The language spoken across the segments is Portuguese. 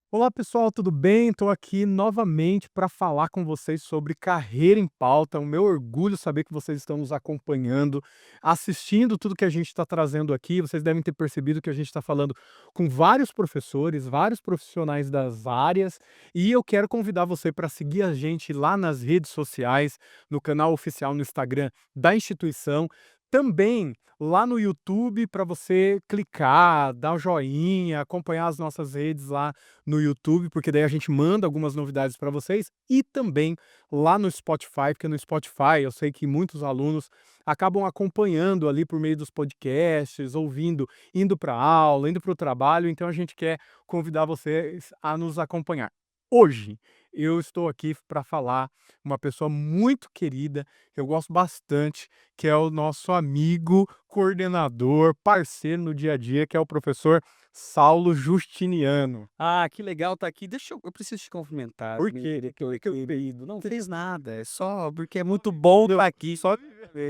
Olá pessoal, tudo bem? Estou aqui novamente para falar com vocês sobre Carreira em Pauta. É um meu orgulho saber que vocês estão nos acompanhando, assistindo tudo que a gente está trazendo aqui. Vocês devem ter percebido que a gente está falando com vários professores, vários profissionais das áreas, e eu quero convidar você para seguir a gente lá nas redes sociais, no canal oficial no Instagram da instituição. Também lá no YouTube para você clicar, dar o joinha, acompanhar as nossas redes lá no YouTube, porque daí a gente manda algumas novidades para vocês, e também lá no Spotify, porque no Spotify eu sei que muitos alunos acabam acompanhando ali por meio dos podcasts, ouvindo, indo para aula, indo para o trabalho, então a gente quer convidar vocês a nos acompanhar. Hoje eu estou aqui para falar uma pessoa muito querida, que eu gosto bastante, que é o nosso amigo, coordenador, parceiro no dia a dia, que é o professor Saulo Justiniano. Ah, que legal estar aqui. Eu preciso te cumprimentar, Por me quê? que eu querido. Não fez nada, é só porque é muito bom estar aqui. Só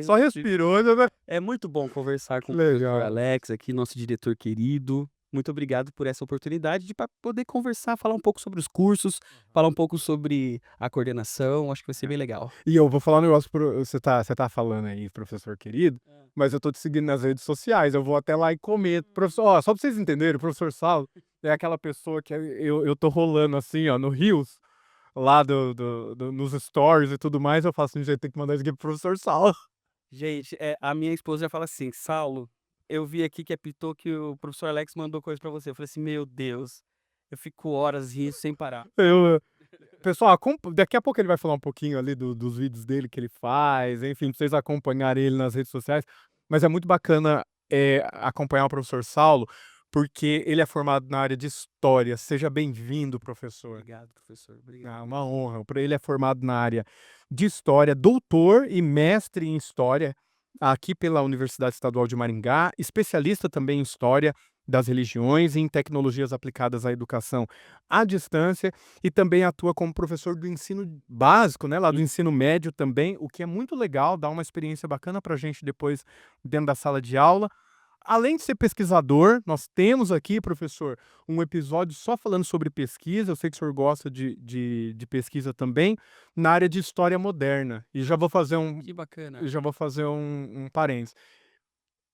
só respirou, né? É muito bom conversar com Que o professor legal. Alex aqui, nosso diretor querido. Muito obrigado por essa oportunidade de poder conversar, falar um pouco sobre os cursos, falar um pouco sobre a coordenação, acho que vai ser bem legal. E eu vou falar um negócio você tá falando aí, professor querido, mas eu tô te seguindo nas redes sociais, eu vou até lá e comento. Professor, ó, só pra vocês entenderem, o professor Saulo é aquela pessoa que eu tô rolando assim, ó, no Reels, lá nos stories e tudo mais, eu faço assim: "Gente, tem que mandar isso aqui pro professor Saulo". Gente, a minha esposa já fala assim: "Saulo, eu vi aqui que apitou que o professor Alex mandou coisa pra você". Eu falei assim: "Meu Deus". Eu fico horas rindo sem parar. Eu Pessoal, daqui a pouco ele vai falar um pouquinho ali dos vídeos dele que ele faz, enfim, pra vocês acompanharem ele nas redes sociais, mas é muito bacana, acompanhar o professor Saulo, porque ele é formado na área de História. Seja bem-vindo, professor. Obrigado, professor. Obrigado. Ah, uma honra. Ele é formado na área de História, doutor e mestre em História, aqui pela Universidade Estadual de Maringá, especialista também em História das religiões e em tecnologias aplicadas à educação à distância, e também atua como professor do ensino básico, né, lá do ensino médio também, o que é muito legal, dá uma experiência bacana para a gente depois dentro da sala de aula. Além de ser pesquisador, nós temos aqui, professor, um episódio só falando sobre pesquisa. Eu sei que o senhor gosta de pesquisa também, na área de história moderna. E Que bacana. já vou fazer um parênteses.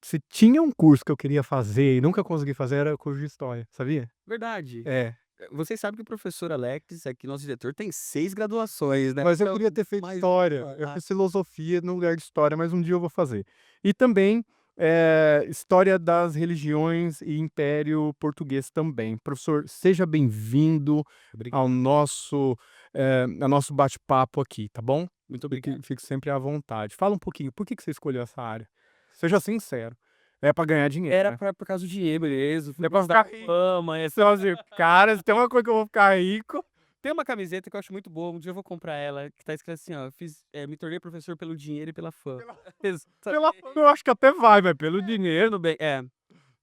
Se tinha um curso que eu queria fazer e nunca consegui fazer, era o curso de história, sabia? Verdade. É. Vocês sabem que o professor Alex, aqui nosso diretor, tem 6 graduações, né. Mas eu Então, queria ter feito mas história. Eu ah, fiz filosofia no lugar de história, mas um dia eu vou fazer. E também, história das religiões e Império Português também. Professor, seja bem-vindo obrigado, ao nosso bate-papo aqui, tá bom? muito Fique obrigado. fique sempre à vontade. Fala um pouquinho, por que você escolheu essa área? Seja sincero. É para ganhar dinheiro, Era né? por causa do dinheiro mesmo, Não é pra ficar rico. fama, Então, assim, cara, se tem uma coisa que eu vou ficar rico. Tem uma camiseta que eu acho muito boa, um dia eu vou comprar ela, que tá escrito assim, ó: "Me tornei professor pelo dinheiro e pela fama". Pela pela Exatamente. eu acho que até vai, mas pelo dinheiro. Tudo bem,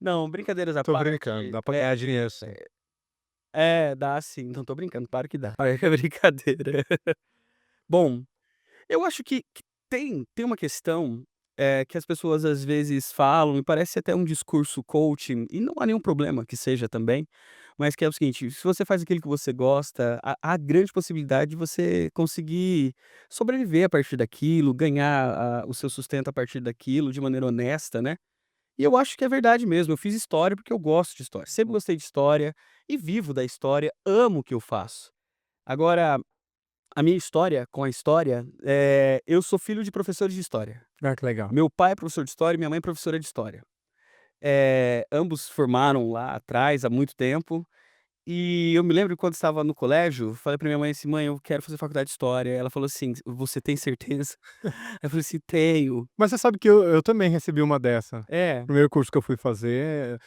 não, brincadeiras à Tô brincando, parte, dá pra ganhar dinheiro sim. dá sim, não tô brincando, claro que dá. É brincadeira. Bom, eu acho que tem uma questão, que as pessoas às vezes falam e parece até um discurso coaching, e não há nenhum problema que seja também, mas que é o seguinte: se você faz aquilo que você gosta, há grande possibilidade de você conseguir sobreviver a partir daquilo, ganhar o seu sustento a partir daquilo de maneira honesta, né. E eu acho que é verdade mesmo, eu fiz história porque eu gosto de história, sempre gostei de história e vivo da história, amo o que eu faço. Agora a minha história com a história, eu sou filho de professores de história. Ah, que legal. Meu pai é professor de história e minha mãe é professora de história. Ambos formaram lá atrás, há muito tempo, e eu me lembro que quando estava no colégio, falei pra minha mãe assim: "Mãe, eu quero fazer faculdade de história". Ela falou assim: "Você tem certeza?" Eu falei assim: "Tenho". Mas você sabe que eu também recebi uma dessa. É. O primeiro curso que eu fui fazer,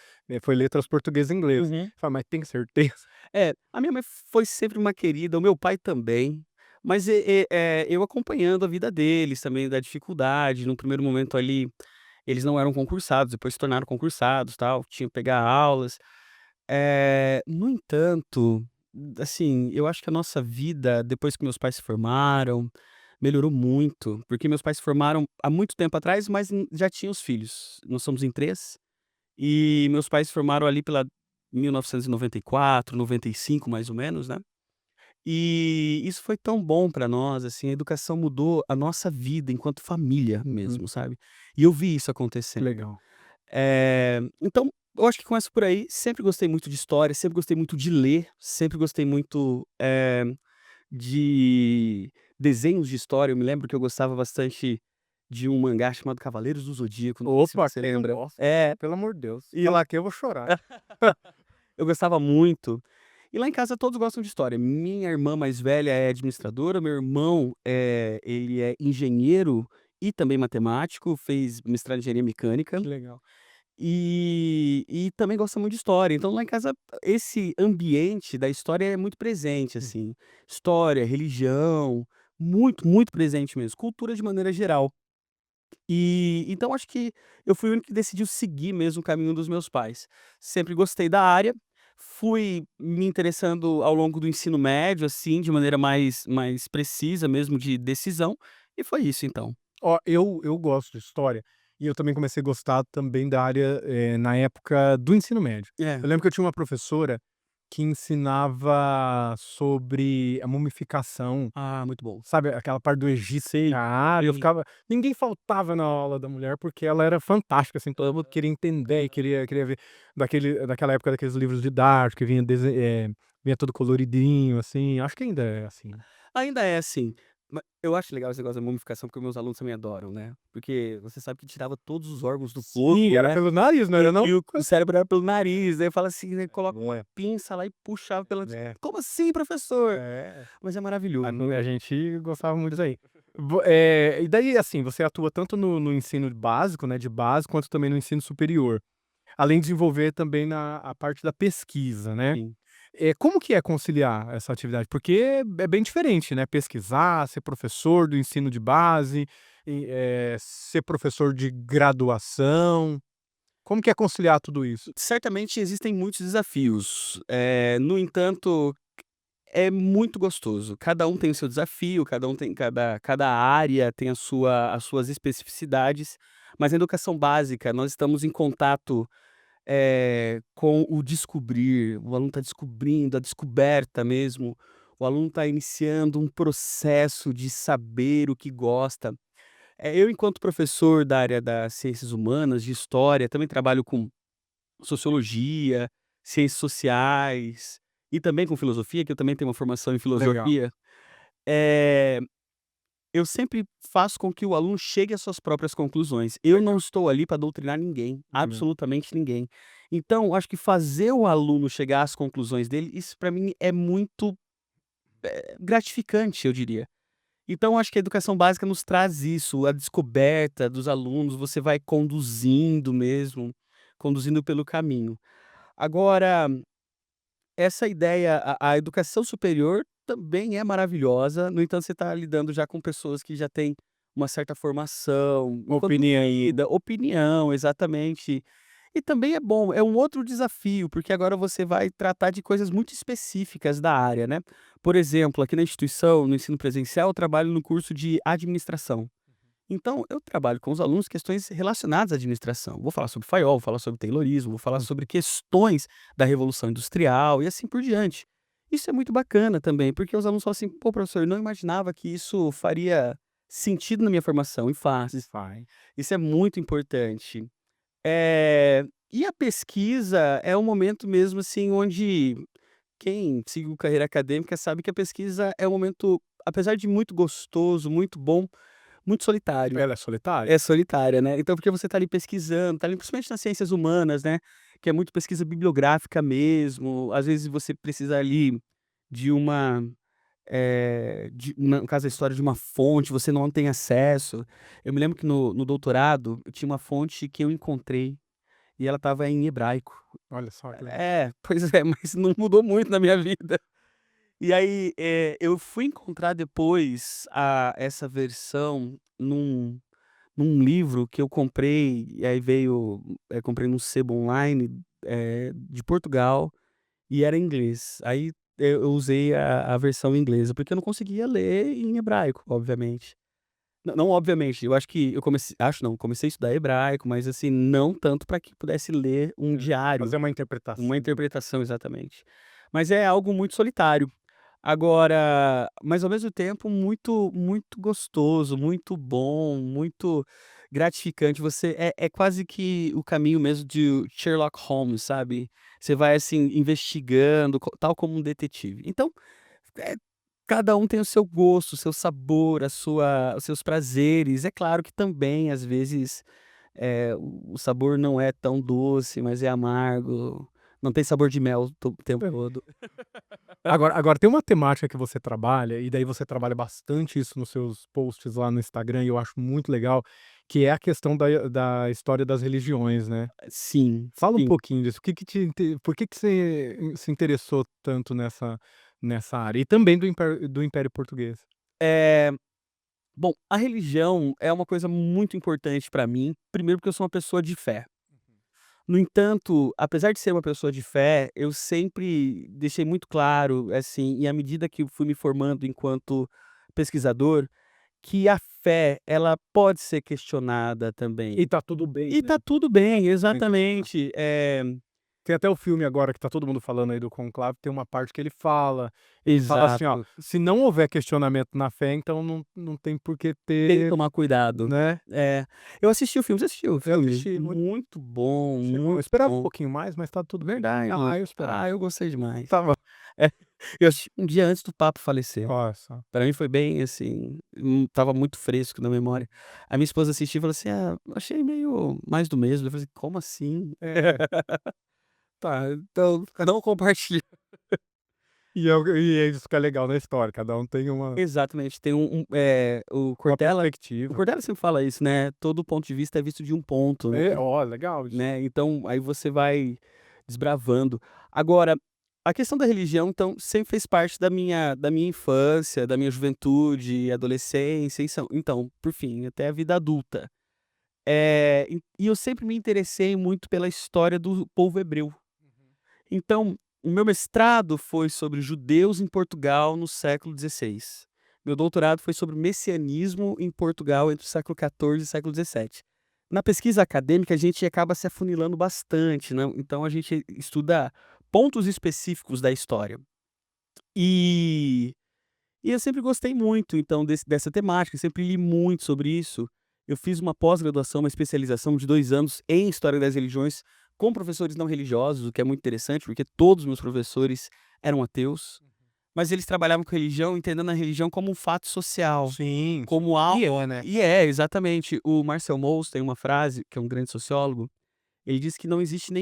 foi letras português e inglês. Uhum. Falei: "Mas tem certeza?" A minha mãe foi sempre uma querida, o meu pai também, mas, eu acompanhando a vida deles também, da dificuldade, num primeiro momento ali, eles não eram concursados, depois se tornaram concursados, tal, tinham que pegar aulas. No entanto, assim, eu acho que a nossa vida, depois que meus pais se formaram, melhorou muito, porque meus pais se formaram há muito tempo atrás, mas já tinham os filhos. Nós somos em 3, e meus pais se formaram ali pela 1994, 95 mais ou menos, né. E isso foi tão bom pra nós, assim, a educação mudou a nossa vida enquanto família Uhum. mesmo, sabe. E eu vi isso Que acontecendo. legal. Então, eu acho que começa por aí. Sempre gostei muito de história, sempre gostei muito de ler, sempre gostei muito, de desenhos de história. Eu me lembro que eu gostava bastante de um mangá chamado Cavaleiros do Zodíaco, não sei se Opa, você quem não lembra. gosta? É, Pelo amor de Deus. e eu Falar aqui eu vou chorar. eu gostava muito. E lá em casa todos gostam de história. Minha irmã mais velha é administradora, meu irmão, ele é engenheiro e também matemático, fez mestrado em engenharia mecânica. Que legal. E também gosta muito de história. Então lá em casa esse ambiente da história é muito presente, Hum. assim. História, religião, muito, muito presente mesmo, cultura de maneira geral. E então acho que eu fui o único que decidiu seguir mesmo o caminho dos meus pais. Sempre gostei da área, fui me interessando ao longo do ensino médio, assim, de maneira mais precisa mesmo de decisão, e foi isso então. Ó, eu gosto de história, e eu também comecei a gostar também da área, na época do ensino médio. É. Eu lembro que eu tinha uma professora que ensinava sobre a mumificação, Ah, muito bom. sabe, aquela parte do Sei, egiciário. Eu sei. ficava ninguém faltava na aula da mulher, porque ela era fantástica, assim, todo mundo queria entender e queria ver daquela época, daqueles livros didáticos que vinha todo coloridinho, assim, acho que ainda é assim. Ainda é assim, eu acho legal esse negócio da mumificação, porque meus alunos também adoram, né, porque você sabe que tirava todos os órgãos do Sim, corpo, era né, pelo nariz, não era não? e o cérebro era pelo nariz, aí fala assim, né, coloca Não uma é? pinça lá e puxava pela É. "Como assim professor?" É. Mas é A maravilhoso. no a gente gostava muito disso aí. E daí, assim, você atua tanto no ensino básico, né, de base, quanto também no ensino superior, além de desenvolver também na a parte da pesquisa, né. Sim. Como que é conciliar essa atividade? Porque é bem diferente, né, pesquisar, ser professor do ensino de base, ser professor de graduação. Como que é conciliar tudo isso? Certamente existem muitos desafios, no entanto, é muito gostoso. Cada um tem o seu desafio, cada um tem cada área tem as suas especificidades, mas na educação básica nós estamos em contato com o descobrir, o aluno está descobrindo, a descoberta mesmo, o aluno está iniciando um processo de saber o que gosta. Eu enquanto professor da área das ciências humanas, de história, também trabalho com sociologia, ciências sociais e também com filosofia, que eu também tenho uma formação em Legal. filosofia. Eh, eu sempre faço com que o aluno chegue às suas próprias conclusões. Eu não estou ali para doutrinar ninguém, Uhum. absolutamente ninguém. Então, acho que fazer o aluno chegar às conclusões dele, isso para mim é muito, gratificante, eu diria. Então, acho que a educação básica nos traz isso, a descoberta dos alunos, você vai conduzindo mesmo, conduzindo pelo caminho. Agora, essa ideia, a educação superior também é maravilhosa, no entanto, você está lidando já com pessoas que já têm uma certa formação enquanto Opinião. vida, opinião, exatamente. E também é bom, é um outro desafio, porque agora você vai tratar de coisas muito específicas da área, né. Por exemplo, aqui na instituição, no ensino presencial, eu trabalho no curso de administração. Então, eu trabalho com os alunos questões relacionadas à administração. Vou falar sobre Fayol, vou falar sobre Taylorismo, vou falar Hum. sobre questões da Revolução Industrial e assim por diante. Isso é muito bacana também, porque os alunos falam assim: pô, professor, eu não imaginava que isso faria sentido na minha formação, e E faz. faz. Isso é muito importante. E a pesquisa é um momento mesmo assim onde quem seguiu carreira acadêmica sabe que a pesquisa é um momento, apesar de muito gostoso, muito bom, muito solitário. Ela é solitária? É solitária, né. Então porque você está ali pesquisando, está ali principalmente nas ciências humanas, né, que é muito pesquisa bibliográfica mesmo, às vezes você precisa ali de uma, no caso da história, de uma fonte, você não tem acesso. Eu me lembro que no doutorado, eu tinha uma fonte que eu encontrei, e ela estava em hebraico. Olha só que legal. É, pois é, mas não mudou muito na minha vida. E aí, eu fui encontrar depois essa versão num livro que eu comprei, e aí veio comprei num sebo online, de Portugal e era em inglês. Aí eu usei a versão inglesa, porque eu não conseguia ler em hebraico, obviamente. Não obviamente, eu acho que eu comecei acho não, comecei a estudar hebraico, mas assim, não tanto para que pudesse ler um É, diário, fazer uma uma interpretação. interpretação exatamente. Mas é algo muito solitário. Agora, mas ao mesmo tempo muito gostoso, muito bom, muito gratificante. Você é quase que o caminho mesmo de Sherlock Holmes, sabe. Você vai, assim, investigando, tal como um detetive. Então, eh, cada um tem o seu gosto, o seu sabor, a sua os seus prazeres. É claro que também, às vezes, o sabor não é tão doce, mas é amargo, não tem sabor de mel o tempo todo. Agora tem uma temática que você trabalha, e daí você trabalha bastante isso nos seus posts lá no Instagram, e eu acho muito legal, que é a questão da história das religiões, né. Sim, Fala um sim. pouquinho disso, o que que te inte por que que você se interessou tanto nessa área? E também do Império Português. Eh, bom, a religião é uma coisa muito importante pra mim, primeiro porque eu sou uma pessoa de fé. No entanto, apesar de ser uma pessoa de fé, eu sempre deixei muito claro, assim, e à medida que eu fui me formando enquanto pesquisador, que a fé, ela pode ser questionada E também. tá tudo bem, E né. tá tudo bem, Tem questionar. exatamente. Tem até o filme agora que tá todo mundo falando aí do Conclave, tem uma parte que ele fala assim, ó: Exato. "Se não houver questionamento na fé, então não tem por que Tem que ter", tomar cuidado. né. É. Eu assisti o filme, você assistiu o Eu filme? assisti, muito, Muito bom, achei bom. Eu muito esperava um bom. pouquinho mais, mas tá tudo bem. Verdade. Eu esperava. Eu gostei demais. Estava É, eu assisti um dia antes do Papa falecer. Olha só. Pra mim foi bem, assim, estava muito fresco na memória. A minha esposa assistiu e falou assim: "Ah, achei meio mais do mesmo". Eu falei assim: "Como assim?". É, Tá, então cada um compartilha. e é isso que é legal na história, cada um tem Exatamente, tem uma O perspectiva. Cortella sempre fala isso, né, todo ponto de vista é visto de um ponto, né. Ó, legal isso. Né, então aí você vai desbravando. Agora, a questão da religião, então, sempre fez parte da minha infância, da minha juventude, adolescência, então, por fim, até a vida adulta. E eu sempre me interessei muito pela história do povo hebreu. Então, o meu mestrado foi sobre judeus em Portugal no século XVI. Meu doutorado foi sobre messianismo em Portugal entre o século XIV e o século XVII. Na pesquisa acadêmica, a gente acaba se afunilando bastante, né? Então, a gente estuda pontos específicos da história. E, e eu sempre gostei muito, então, dessa temática, sempre li muito sobre isso. Eu fiz uma pós-graduação, uma especialização de 2 anos em História das Religiões, com professores não religiosos, o que é muito interessante, porque todos os meus professores eram ateus, mas eles trabalhavam com religião, entendendo a religião como um fato social, Sim, sim. como algo. E é, né. E é, exatamente. O Marcel Mauss tem uma frase, que é um grande sociólogo, ele diz que não existe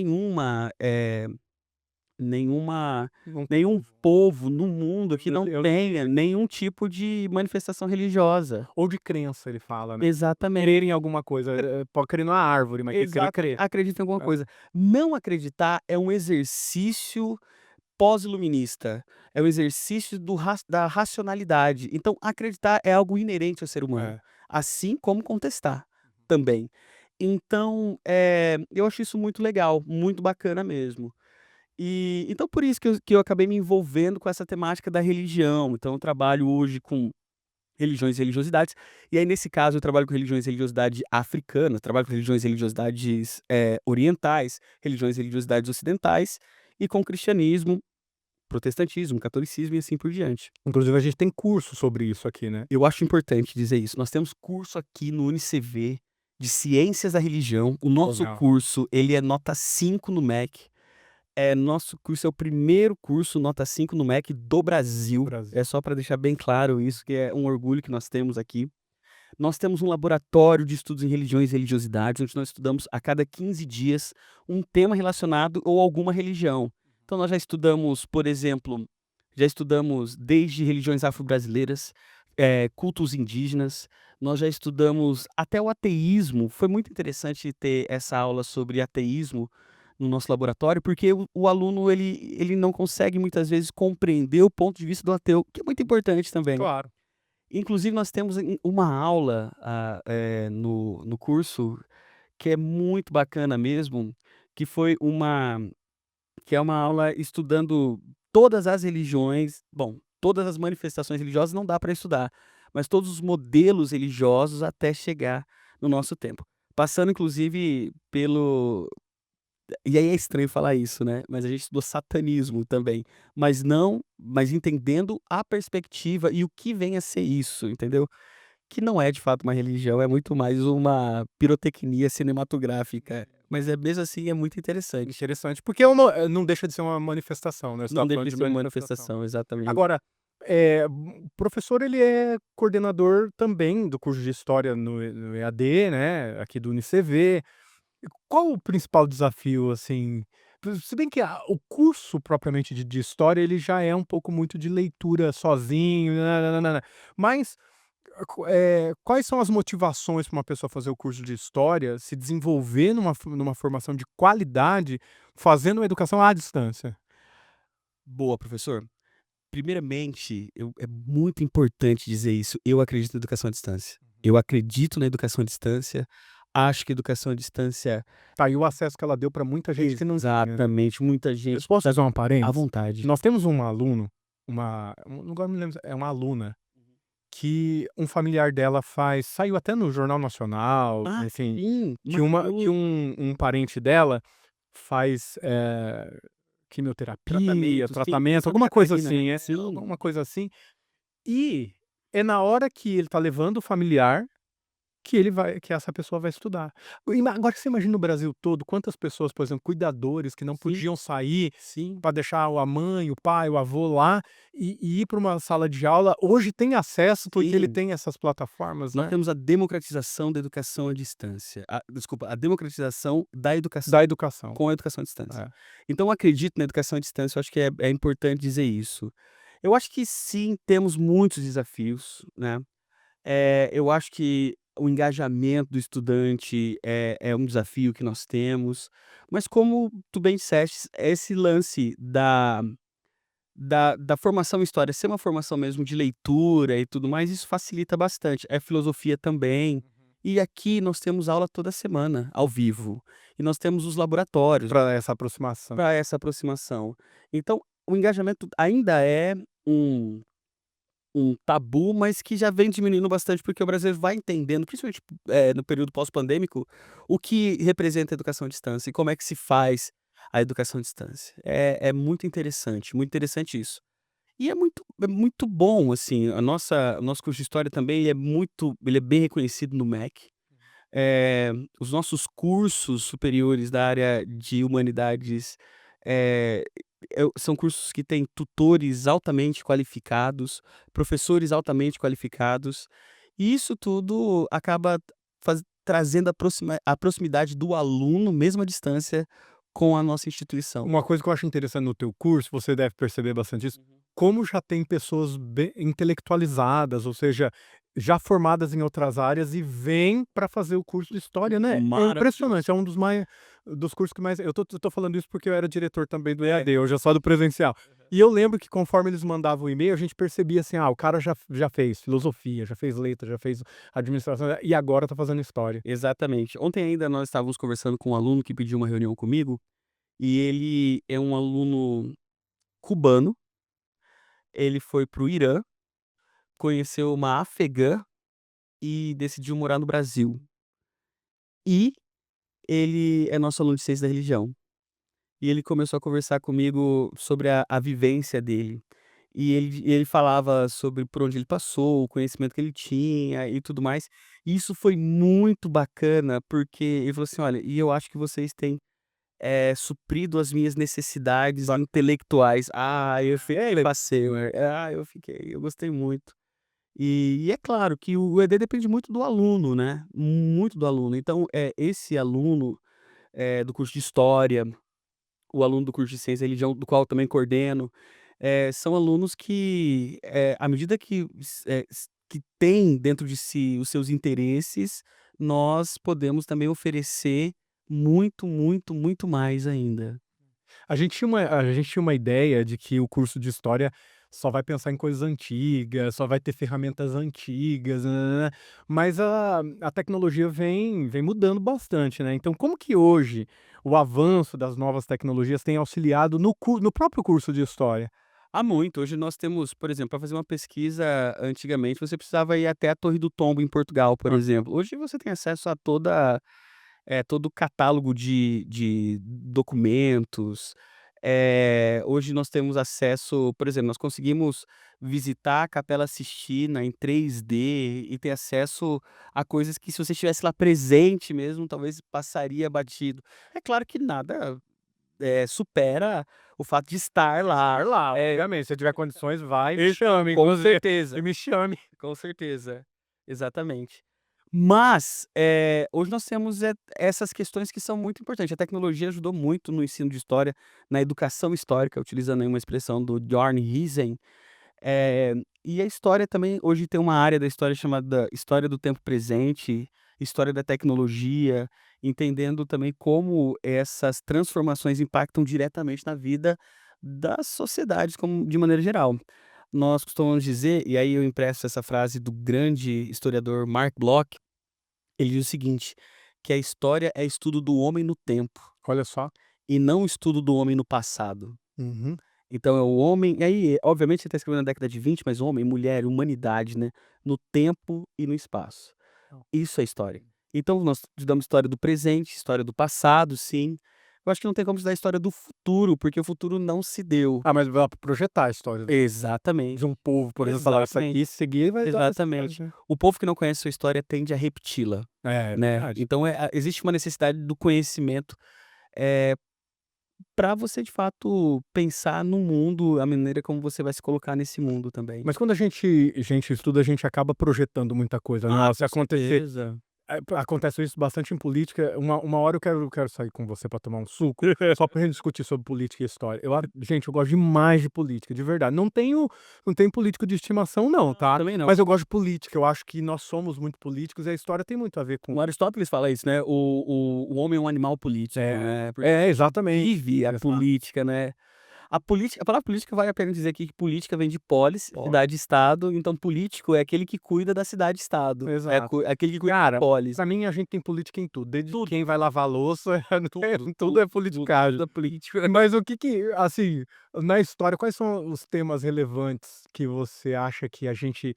Nenhuma Não nenhum povo no mundo que não eu tenha nenhum tipo de manifestação religiosa. ou de crença, ele fala, né. Exatamente, Crer em alguma coisa, pode crer numa árvore, mas que queira exata crer. acredita em alguma É. coisa. Não acreditar é um exercício pós-iluminista, é o exercício da racionalidade. Então acreditar é algo inerente ao ser humano, É. assim como contestar, também. Então, eu acho isso muito legal, muito bacana mesmo. E então por isso que eu acabei me envolvendo com essa temática da religião. Então eu trabalho hoje com religiões e religiosidades, e aí nesse caso eu trabalho com religiões e religiosidade africanas, trabalho com religiões e religiosidades, orientais, religiões e religiosidades ocidentais, e com cristianismo, protestantismo, catolicismo e assim por diante. Inclusive a gente tem curso sobre isso aqui, né. Eu acho importante dizer isso, nós temos curso aqui no UniCV de Ciências da Religião, o nosso Legal. curso ele é nota 5 no MEC. Nosso curso é o primeiro curso nota 5 no MEC do Do Brasil. Brasil. É só para deixar bem claro isso, que é um orgulho que nós temos aqui. Nós temos um laboratório de estudos em religiões e religiosidades, onde nós estudamos a cada 15 dias um tema relacionado ou alguma religião. Então nós já estudamos, por exemplo, já estudamos desde religiões afro-brasileiras, cultos indígenas, nós já estudamos até o ateísmo. Foi muito interessante ter essa aula sobre ateísmo no nosso laboratório, porque o aluno ele não consegue muitas vezes compreender o ponto de vista do ateu, que é muito importante também. Claro. Inclusive nós temos uma aula, no curso, que é muito bacana mesmo, que foi uma que é uma aula estudando todas as religiões, bom, todas as manifestações religiosas não dá para estudar, mas todos os modelos religiosos até chegar no nosso tempo. Passando inclusive pelo e aí é estranho falar isso, né, mas a gente estudou satanismo também, mas entendendo a perspectiva e o que vem a ser isso, entendeu? Que não é de fato uma religião, é muito mais uma pirotecnia cinematográfica, mas é mesmo assim é muito interessante. Interessante, porque não deixa de ser uma manifestação, né, você Não estava deixa falando de de ser uma manifestação. manifestação, exatamente. Agora, o professor ele é coordenador também do curso de História no EAD, né, aqui do UniCV. Qual o principal desafio, assim, se bem que o curso propriamente de História, ele já é um pouco muito de leitura sozinho, nã mas, quais são as motivações para uma pessoa fazer o curso de História, se desenvolver numa formação de qualidade, fazendo uma educação à distância? Boa, professor. Primeiramente, é muito importante dizer isso, eu acredito na educação à distância. Eu acredito na educação à distância, acho que a educação à distância Tá aí o acesso que ela deu para muita gente que não tinha. exatamente, muita Eu gente posso tá fazer uma à parêntese? vontade. Nós temos um aluno, agora não me lembro, é uma aluna, que um familiar dela saiu até no Jornal Nacional, Ah, enfim, sim, que maravilhoso. um parente dela faz, quimioterapia, Tratamento, sim, tratamento, Santa alguma coisa Catarina, né. assim, Sim, alguma coisa assim, e é na hora que ele tá levando o familiar que essa pessoa vai estudar. Agora você imagina no Brasil todo, quantas pessoas, por exemplo, cuidadores que não sim, podiam sair sim, para deixar a mãe, o pai, o avô lá, e ir para uma sala de aula, hoje tem acesso, porque ele sim. tem essas plataformas, Nós né, temos a democratização da educação à distância. Desculpa, a democratização da educação da educação. com a educação à distância. É. Então eu acredito na educação à distância, eu acho que é importante dizer isso. Eu acho que sim, temos muitos desafios, né. Eu acho que o engajamento do estudante é um desafio que nós temos, mas como tu bem disseste, esse lance da formação em história ser uma formação mesmo de leitura e tudo mais, isso facilita bastante. É filosofia também. E aqui nós temos aula toda semana, ao vivo. E nós temos os laboratórios Pra essa aproximação. para essa aproximação. Então, o engajamento ainda é um um tabu, mas que já vem diminuindo bastante, porque o brasileiro vai entendendo, principalmente, no período pós-pandêmico, o que representa a educação à distância e como é que se faz a educação à distância. É muito interessante isso. E é muito bom, assim, o nosso curso de história também ele é bem reconhecido no MEC. Os nossos cursos superiores da área de humanidades, eh, são cursos que têm tutores altamente qualificados, professores altamente qualificados, e isso tudo acaba trazendo a proximidade do aluno, mesmo à distância, com a nossa instituição. Uma coisa que eu acho interessante no teu curso, você deve perceber bastante isso, como já tem pessoas bem intelectualizadas, ou seja, já formadas em outras áreas e vêm para fazer o curso de história, né. É Maravilhoso. impressionante, é um dos cursos que mais eu tô falando isso porque eu era diretor também do É. EAD, hoje é só do presencial. E eu lembro que conforme eles mandavam o e-mail, a gente percebia assim: "Ah, o cara já fez filosofia, já fez letras, já fez administração e agora tá fazendo história". Exatamente. Ontem ainda nós estávamos conversando com um aluno que pediu uma reunião comigo, e ele é um aluno cubano, ele foi para o Irã, conheceu uma afegã e decidiu morar no Brasil. E ele é nosso aluno de ciência da religião. E ele começou a conversar comigo sobre a vivência dele. E ele falava sobre por onde ele passou, o conhecimento que ele tinha e tudo mais. E isso foi muito bacana, porque ele falou assim: "Olha, e eu acho que vocês têm, suprido as minhas necessidades intelectuais". Eu fiquei passeio, eu gostei muito. E é claro que o ED depende muito do aluno, né, muito do aluno. Então, esse aluno, do curso de história, o aluno do curso de ciência e religião, do qual eu também coordeno, são alunos que, à medida que que têm dentro de si os seus interesses, nós podemos também oferecer muito, muito, muito mais ainda. A gente tinha uma ideia de que o curso de história só vai pensar em coisas antigas, só vai ter ferramentas antigas, nã-nã-nã, mas a tecnologia vem mudando bastante, né. Então como que hoje o avanço das novas tecnologias tem auxiliado no próprio curso de história? Há muito. Hoje nós temos, por exemplo, para fazer uma pesquisa, antigamente você precisava ir até a Torre do Tombo em Portugal, por Hã. exemplo. Hoje você tem acesso a todo o catálogo de documentos. Hoje nós temos acesso, por exemplo, nós conseguimos visitar a Capela Sistina em 3D e ter acesso a coisas que, se você estivesse lá presente mesmo, talvez passaria batido. É claro que nada, supera o fato de estar lá. Estar lá, É, obviamente, se tiver condições vai e me e chame com inclusive, e certeza. me chame. Com certeza, exatamente. Mas, hoje nós temos, essas questões que são muito importantes. A tecnologia ajudou muito no ensino de história, na educação histórica, utilizando aí uma expressão do Bjorn Heisen. Eh, e a história também hoje tem uma área da história chamada história do tempo presente, história da tecnologia, entendendo também como essas transformações impactam diretamente na vida das sociedades como de maneira geral. Nós costumamos dizer, e aí eu empresto essa frase do grande historiador Mark Bloch, ele diz o seguinte, que a história é estudo do homem no tempo, Olha só. e não estudo do homem no passado. Uhum. Então é o homem, e aí, obviamente, você está escrevendo na década de 20, mas homem, mulher, humanidade, né, no tempo e no espaço. Isso é história. Então nós estudamos história do presente, história do passado, sim. Eu acho que não tem como estudar a história do futuro, porque o futuro não se deu. Ah, mas dá pra projetar a história de Exatamente, um povo, por exemplo, falar: "Isso aqui, exatamente, se seguir vai dar resultado", exatamente. né. O povo que não conhece sua história tende a repeti-la, É, né. verdade. Então existe uma necessidade do conhecimento, eh, pra você de fato pensar no mundo, a maneira como você vai se colocar nesse mundo também. Mas quando a gente estuda, a gente acaba projetando muita coisa, né. Ah, Se com acontecer certeza. acontece isso bastante em política. Uma hora eu quero sair com você para tomar um suco, só pra gente discutir sobre política e história. Gente, eu gosto demais de política, de verdade. Não tenho político de estimação não, Não, tá. também não. Mas eu gosto de política, eu acho que nós somos muito políticos e a história tem muito a ver com O Aristóteles fala isso, né, o homem é um animal político, né, porque exatamente. vive a Exato. política, né. A palavra política vale a pena dizer aqui que política vem de polis, Ó, cidade-estado, então político é aquele que cuida da cidade-estado, exato. é aquele que cuida da Cara, polis. pra mim a gente tem política em tudo, desde Tudo, quem vai lavar a louça, tudo, tudo é tudo politicagem. é político. Mas o que que, assim, na história, quais são os temas relevantes que você acha que a gente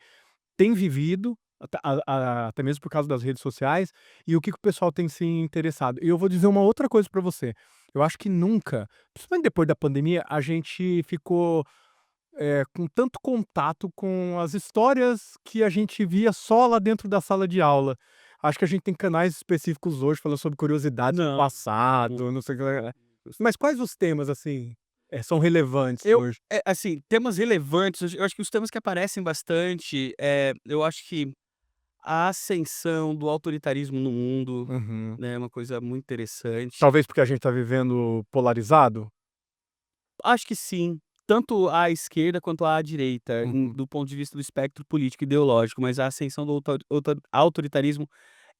tem vivido, até mesmo por causa das redes sociais, e o que que o pessoal tem se interessado? E eu vou dizer uma outra coisa pra você, eu acho que nunca, principalmente depois da pandemia, a gente ficou, com tanto contato com as histórias que a gente via só lá dentro da sala de aula. Acho que a gente tem canais específicos hoje falando sobre curiosidades do Não, passado, não sei o que lá. Mas quais os temas, assim, são relevantes eu hoje? assim, temas relevantes, eu acho que os temas que aparecem bastante, eu acho que a ascensão do autoritarismo no mundo, Uhum. né, é uma coisa muito interessante. Talvez porque a gente tá vivendo polarizado? Acho que sim, tanto à esquerda quanto à direita, Uhum. do ponto de vista do espectro político e ideológico, mas a ascensão do autoritarismo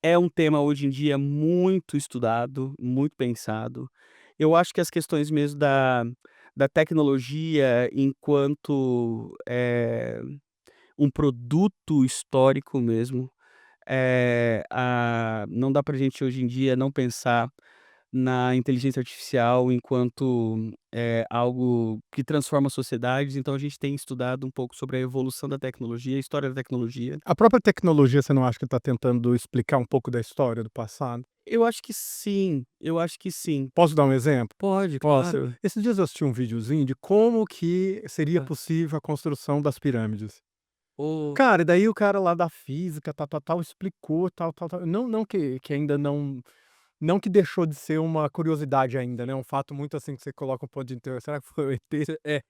é um tema hoje em dia muito estudado, muito pensado. Eu acho que as questões mesmo da tecnologia enquanto, um produto histórico mesmo, não dá pra gente hoje em dia não pensar na inteligência artificial enquanto, algo que transforma sociedades, então a gente tem estudado um pouco sobre a evolução da tecnologia, a história da tecnologia. A própria tecnologia, você não acha que tá tentando explicar um pouco da história do passado? Eu acho que sim, eu acho que sim. Posso dar um exemplo? Pode, Posso. claro. Esses dias eu assisti um videozinho de como que seria Hã. possível a construção das pirâmides. O Cara, e daí o cara lá da física, tal, tal, tal, explicou, tal, tal, tal. Não que ainda não que deixou de ser uma curiosidade ainda, né, um fato muito, assim, que você coloca um ponto de interrogação, será que foi o ET? é,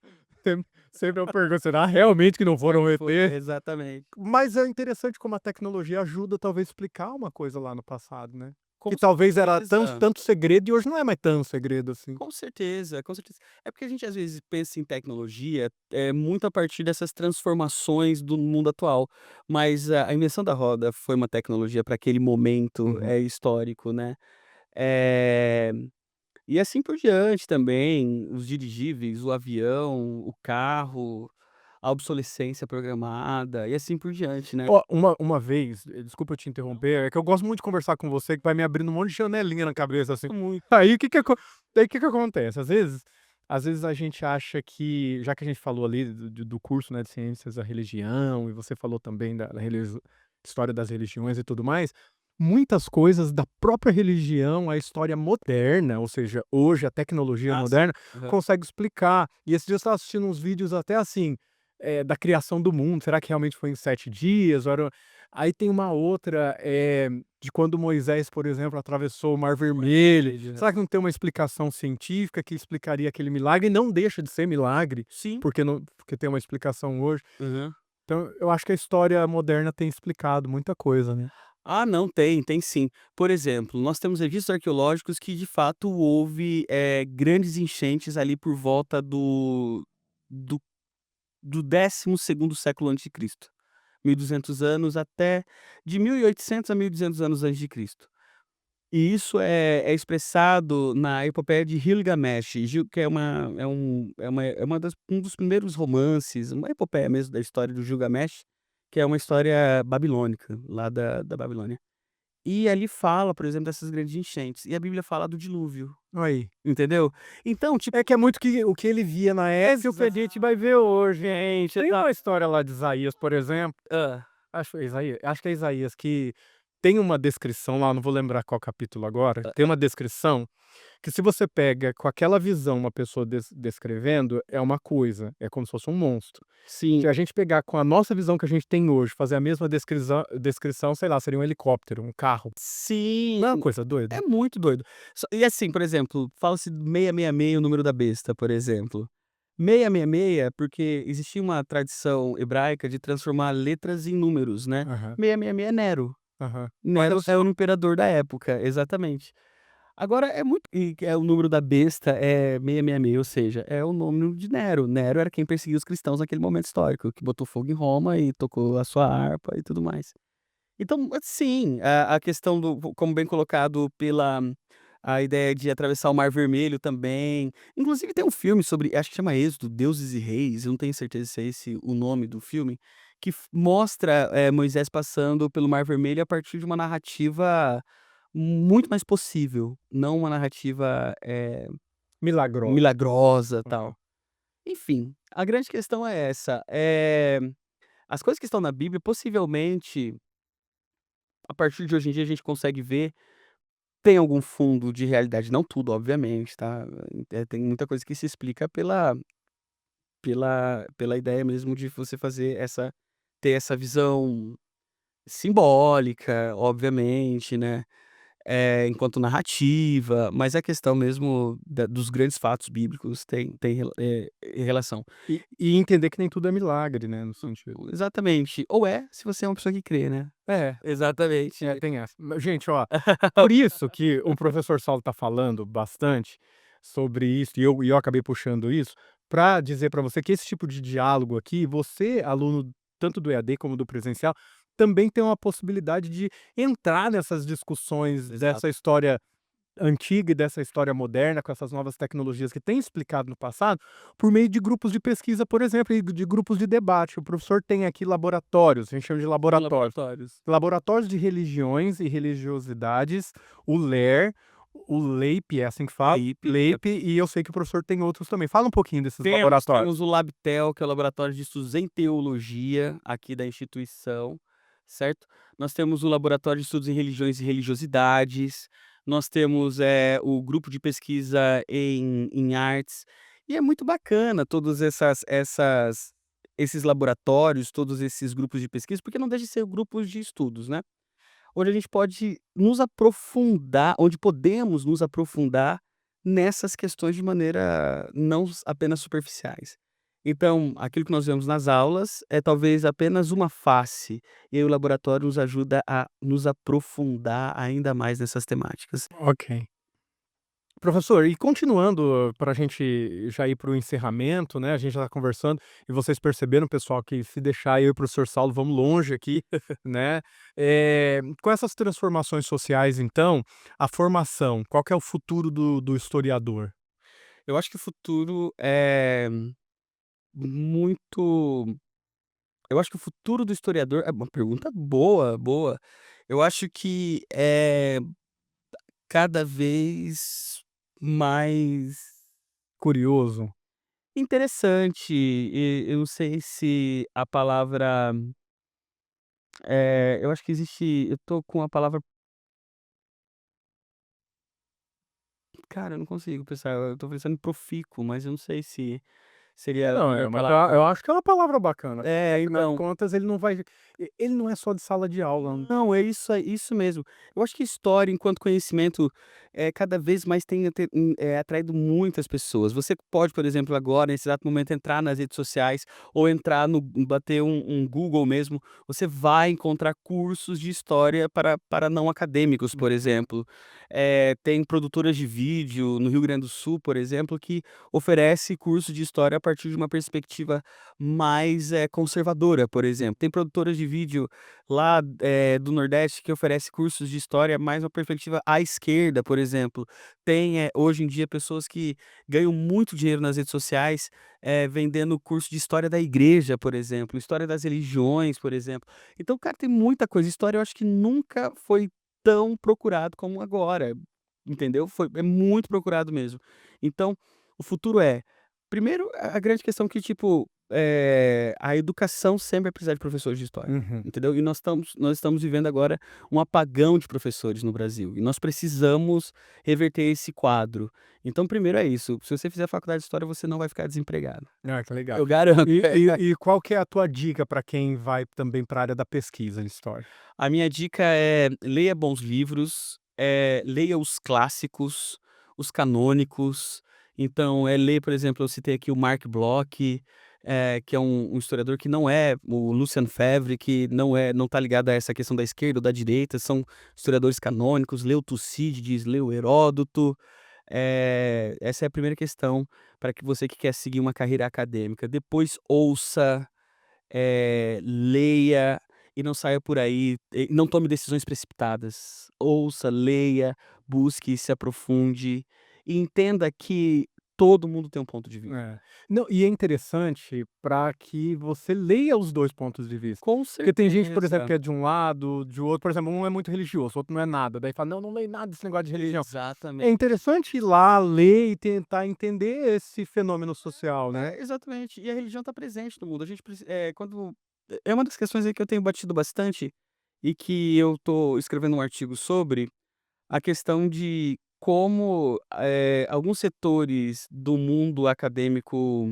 Sempre eu pergunto: "Será realmente que não foram o foi ET?" exatamente. Mas é interessante como a tecnologia ajuda talvez explicar uma coisa lá no passado, né. Com Que talvez era certeza. tanto segredo e hoje não é mais tanto segredo assim. Com certeza, com certeza. É porque a gente às vezes pensa em tecnologia, muito a partir dessas transformações do mundo atual, mas a invenção da roda foi uma tecnologia para aquele momento, Uhum. histórico, né. Eh, e assim por diante também, os dirigíveis, o avião, o carro, a obsolescência programada e assim por diante, né. Ó, uma vez, desculpa eu te interromper, é que eu gosto muito de conversar com você, que vai me abrindo um monte de janelinha na cabeça, assim. Muito. Aí o que que acontece? Às vezes a gente acha que, já que a gente falou ali do curso, né, de ciências da religião, e você falou também da história das religiões e tudo mais, muitas coisas da própria religião, a história moderna, ou seja, hoje a tecnologia Ah, sim. moderna, Aham. consegue explicar. E esses dias eu estava assistindo uns vídeos até assim, da criação do mundo, será que realmente foi em 7 dias? Ou era aí tem uma outra, de quando Moisés, por exemplo, atravessou o Mar Vermelho. Vermelho, Será que não tem uma explicação científica que explicaria aquele milagre? E não deixa de ser milagre, sim. porque tem uma explicação hoje. Aham. Então eu acho que a história moderna tem explicado muita coisa, né. Ah, não, tem sim. Por exemplo, nós temos registros arqueológicos que de fato houve, grandes enchentes ali por volta do do 12º século antes de Cristo, 1.200 anos até de 1800 a 1.200 anos antes de Cristo. E isso é expressado na epopeia de Gilgamesh, que é uma das um dos primeiros romances, uma epopeia mesmo da história do Gilgamesh, que é uma história babilônica, lá da Babilônia. E ali fala, por exemplo, dessas grandes enchentes, e a Bíblia fala do dilúvio, Aí. entendeu? Então, tipo. É que é muito o que ele via na época e o que a gente vai ver hoje. Exatamente, Tem uma história lá de Isaías, por exemplo, hã. acho que é Isaías, que tem uma descrição lá, não vou lembrar qual capítulo agora, tem uma descrição que, se você pega com aquela visão uma pessoa descrevendo, é uma coisa, é como se fosse um monstro. Sim, Se a gente pegar com a nossa visão que a gente tem hoje, fazer a mesma descrição, sei lá, seria um helicóptero, um carro. sim, Não é uma coisa doida? é muito doido. E assim, por exemplo, fala-se do 666, o número da besta, por exemplo. 666, porque existia uma tradição hebraica de transformar letras em números, né. Aham, 666 é Nero. aham. Olha Nero é só. o imperador da época, exatamente. Agora é muito é o número da besta é 666, ou seja, é o nome de Nero. Nero era quem perseguia os cristãos naquele momento histórico, que botou fogo em Roma e tocou a sua harpa e tudo mais. Então, sim, a questão como bem colocado pela a ideia de atravessar o Mar Vermelho também. Inclusive tem um filme sobre, acho que chama Êxodo, Deuses e Reis, eu não tenho certeza se é esse o nome do filme, que mostra, Moisés passando pelo Mar Vermelho a partir de uma narrativa muito mais possível, não uma narrativa, Milagrosa. milagrosa, Aham. tal. Enfim, a grande questão é essa, as coisas que estão na Bíblia possivelmente a partir de hoje em dia a gente consegue ver, tem algum fundo de realidade, não tudo obviamente, tá, tem muita coisa que se explica pela ideia mesmo de você fazer ter essa visão simbólica, obviamente, né, enquanto narrativa, mas a questão mesmo dos grandes fatos bíblicos tem relação. E entender que nem tudo é milagre, né, no sentido. Exatamente, ou se você é uma pessoa que crê, né. É, Exatamente. tem essa. Gente, ó, por isso que o professor Saulo tá falando bastante sobre isso, e eu acabei puxando isso, para dizer para você que esse tipo de diálogo aqui, você, aluno tanto do EAD como do presencial, também tem uma possibilidade de entrar nessas discussões Exato. dessa história antiga e dessa história moderna, com essas novas tecnologias que tem explicado no passado, por meio de grupos de pesquisa, por exemplo, e de grupos de debate. O professor tem aqui laboratórios, a gente chama de Em laboratórios. laboratórios. Laboratórios de religiões e religiosidades, o LER, o LEIP, é assim que fala? Leap. LEIP, e eu sei que o professor tem outros também. Fala um pouquinho desses Temos laboratórios. o LabTel, que é o Laboratório de Estudos em Teologia, aqui da instituição, certo. Nós temos o Laboratório de Estudos em Religiões e Religiosidades, nós temos, o grupo de pesquisa em artes, e é muito bacana todos esses laboratórios, todos esses grupos de pesquisa, porque não deixa de ser grupos de estudos, né. Onde a gente pode nos aprofundar, onde podemos nos aprofundar nessas questões de maneira não apenas superficiais. Então, aquilo que nós vemos nas aulas é talvez apenas uma face, e aí o laboratório nos ajuda a nos aprofundar ainda mais nessas temáticas. Ok. Professor, e continuando para a gente já ir para o encerramento, né, a gente já está conversando e vocês perceberam, pessoal, que se deixar eu e o professor Saulo vamos longe aqui, né. Com essas transformações sociais então, a formação, qual que é o futuro do historiador? Eu acho que o futuro, muito eu acho que o futuro do historiador é uma pergunta boa, boa. Eu acho que é cada vez mais Curioso. interessante, e eu não sei se a palavra, eu acho que existe eu tô com a palavra cara, eu não consigo pensar, eu tô pensando em profícuo, mas eu não sei se seria a Não, melhor mas palavra. eu acho que é uma palavra bacana, porque É, afinal de então. contas ele não é só de sala de aula, né. Não, é isso mesmo. Eu acho que história, enquanto conhecimento, cada vez mais tem atraído muitas pessoas. Você pode, por exemplo, agora, nesse exato momento, entrar nas redes sociais ou entrar no bater um Google mesmo, você vai encontrar cursos de história para não acadêmicos, por Uhum. exemplo. Tem produtoras de vídeo no Rio Grande do Sul, por exemplo, que oferece curso de história a partir de uma perspectiva mais, conservadora, por exemplo. Tem produtoras de vídeo lá, do Nordeste que oferece cursos de história mais uma perspectiva à esquerda, por exemplo. Tem, hoje em dia pessoas que ganham muito dinheiro nas redes sociais, vendendo curso de história da igreja, por exemplo, história das religiões, por exemplo. Então, cara, tem muita coisa. História eu acho que nunca foi tão procurado como agora, entendeu? É muito procurado mesmo. Então, o futuro primeiro, a grande questão que, tipo, a educação sempre vai precisar de professores de história. Uhum. Entendeu? E nós estamos vivendo agora um apagão de professores no Brasil, e nós precisamos reverter esse quadro. Então primeiro é isso, se você fizer faculdade de história, você não vai ficar desempregado. Ah, que legal. Eu garanto. E qual que é a tua dica para quem vai também para a área da pesquisa em história? A minha dica é: leia bons livros, leia os clássicos, os canônicos. Então, ler, por exemplo, eu citei aqui o Marc Bloch, que é um historiador que não é o Lucien Febvre, que não está ligado a essa questão da esquerda ou da direita, são historiadores canônicos. Lê o Tucídides, lê o Heródoto. Essa é a primeira questão para que você que quer seguir uma carreira acadêmica. Depois ouça, leia e não saia por aí, não tome decisões precipitadas. Ouça, leia, busque, se aprofunde e entenda que todo mundo tem um ponto de vista. É. Não, e é interessante para que você leia os 2 pontos de vista. Com Porque tem gente, por exemplo, certeza. que é de um lado, de outro, por exemplo, um é muito religioso, o outro não é nada, daí fala: "Não, não leio nada desse negócio de religião". Exatamente. É interessante ir lá, ler e tentar entender esse fenômeno social, né. Exatamente. E a religião está presente no mundo. A gente quando é uma das questões aí que eu tenho batido bastante e que eu tô escrevendo um artigo sobre, a questão de como, alguns setores do mundo acadêmico,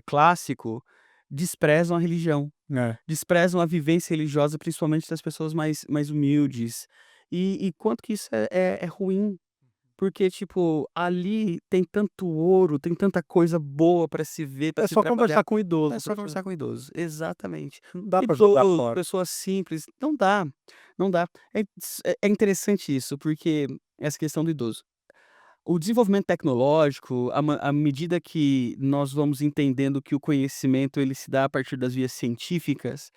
clássico, desprezam a religião, É. desprezam a vivência religiosa, principalmente das pessoas mais humildes. E quanto que isso é ruim, porque, tipo, ali tem tanto ouro, tem tanta coisa boa para se ver, para É se só trabalhar. conversar com o É idoso, só conversar com idoso, exatamente. não dá pra jogar Idoso, fora. pessoas simples, não dá, não dá. É interessante isso, porque essa questão do idoso. O desenvolvimento tecnológico, à medida que nós vamos entendendo que o conhecimento ele se dá a partir das vias científicas,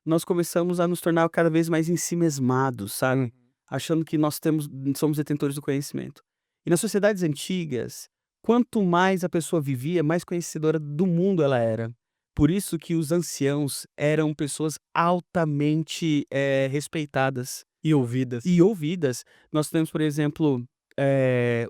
nós começamos a nos tornar cada vez mais ensimesmados, Uhum. sabe, achando que nós somos detentores do conhecimento. E nas sociedades antigas, quanto mais a pessoa vivia, mais conhecedora do mundo ela era. Por isso que os anciãos eram pessoas altamente, respeitadas E ouvidas. e ouvidas. Nós temos, por exemplo,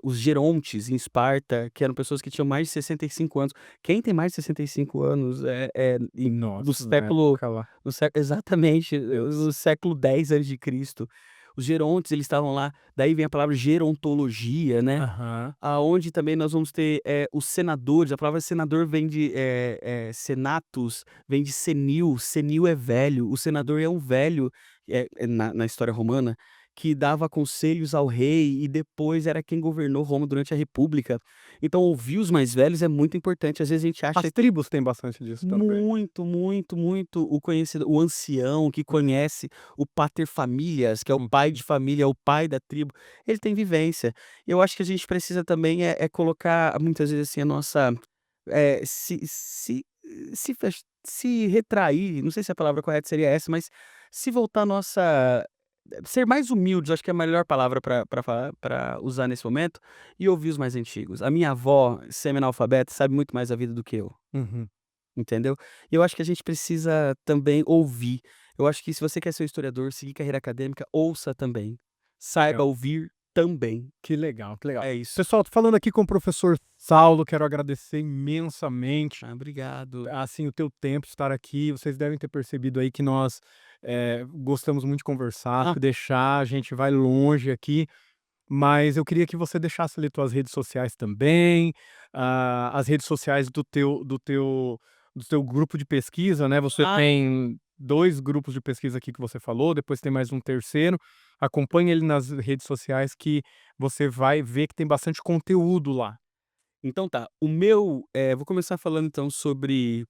os gerontes em Esparta, que eram pessoas que tinham mais de 65 anos. Quem tem mais de 65 anos, no Nossa, na século época lá. no sé exatamente, Deus. no século 10 antes de Cristo. Os gerontes, eles estavam lá, daí vem a palavra gerontologia, né, Aham. aonde também nós vamos ter, os senadores. A palavra senador vem de, senatus, vem de senil, senil é velho, o senador é um velho, na história romana, que dava conselhos ao rei e depois era quem governou Roma durante a república. Então ouvir os mais velhos é muito importante, às vezes a gente acha As tribos têm bastante disso também. muito, muito, muito o ancião que conhece o pater familias, que é o pai Uhum. de família, é o pai da tribo, ele tem vivência. Eu acho que a gente precisa também colocar muitas vezes, assim, a nossa, se retrair, não sei se a palavra correta seria essa, mas se voltar a nossa ser mais humildes, acho que é a melhor palavra para falar pra usar nesse momento, e ouvir os mais antigos. A minha avó, semi-analfabeta, sabe muito mais da vida do que eu. Uhum. entendeu? E eu acho que a gente precisa também ouvir. Eu acho que se você quer ser um historiador, seguir carreira acadêmica, ouça também. Saiba ouvir também. Que legal, que legal. É isso. Pessoal, tô falando aqui com o professor Saulo, quero agradecer imensamente, Ah, obrigado. assim, o teu tempo, estar aqui. Vocês devem ter percebido aí que nós, gostamos muito de conversar, Ah, se deixar, a gente vai longe aqui, mas eu queria que você deixasse ali tuas redes sociais também, as redes sociais do teu grupo de pesquisa, né, você ah, tem 2 grupos de pesquisa aqui que você falou, depois tem mais um terceiro. Acompanhe ele nas redes sociais que você vai ver que tem bastante conteúdo lá. então tá. Vou começar falando então sobre,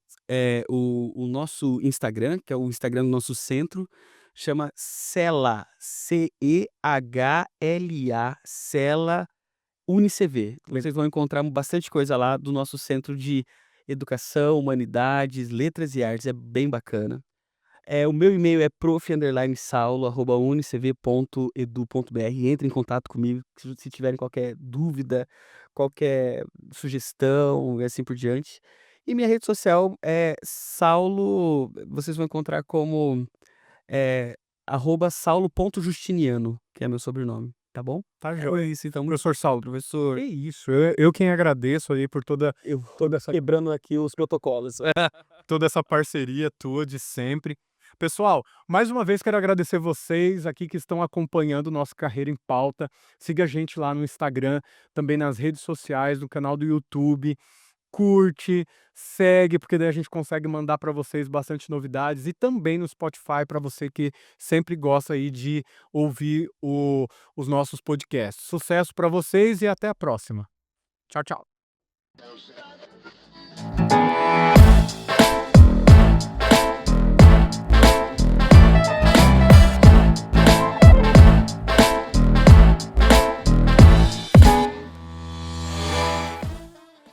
o nosso Instagram, que é o Instagram do nosso centro, chama Cela, Cehla, Cela UniCV. Vocês vão encontrar bastante coisa lá do nosso centro de educação, humanidades, letras e artes, é bem bacana. O meu e-mail é prof_saulo@unicv.edu.br. Entre em contato comigo se tiverem qualquer dúvida, qualquer sugestão e assim por diante. E minha rede social é Saulo, vocês vão encontrar como, eh, @saulo.justiniano, que é meu sobrenome, tá bom? Tá É joia. isso então, muito Professor Saulo, que professor. isso, eu quem agradeço aí por Eu tô toda essa quebrando aqui os protocolos. toda essa parceria tua de sempre. Pessoal, mais uma vez quero agradecer vocês aqui que estão acompanhando o nosso Carreira em Pauta. Siga a gente lá no Instagram, também nas redes sociais, no canal do YouTube. Curte, segue, porque daí a gente consegue mandar para vocês bastante novidades e também no Spotify para você que sempre gosta aí de ouvir os nossos podcasts. Sucesso para vocês e até a próxima. Tchau, tchau.